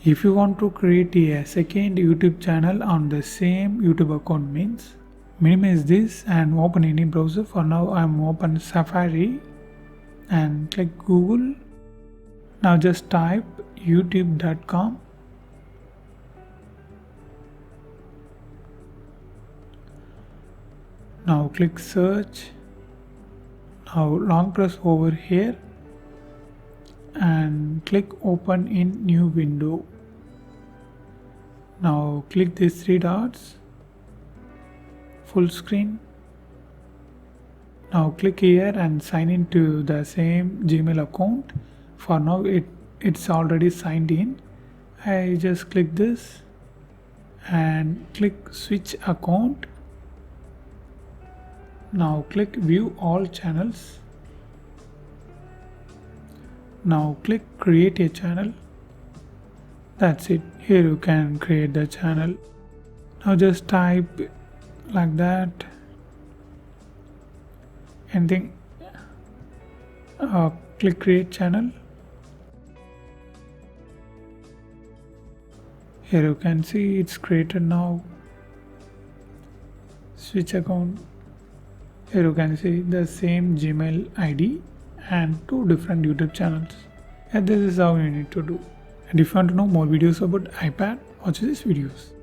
If you want to create a second YouTube channel on the same YouTube account means minimize this and open any browser. For now I'm open Safari and click Google. Now just type youtube.com. Now click search. Now long press over here and click open in new window. Now click these three dots, full screen. Now click here and sign into the same Gmail account. For now it's already signed in. I just click this and click switch account. Now click view all channels. Now click create a channel. That's it. Here you can create the channel. Now just type like that. Anything. Click create channel. Here you can see it's created now. Switch account. Here you can see the same Gmail ID and two different YouTube channels. And this is how you need to do. And if you want to know more videos about iPad, watch these videos.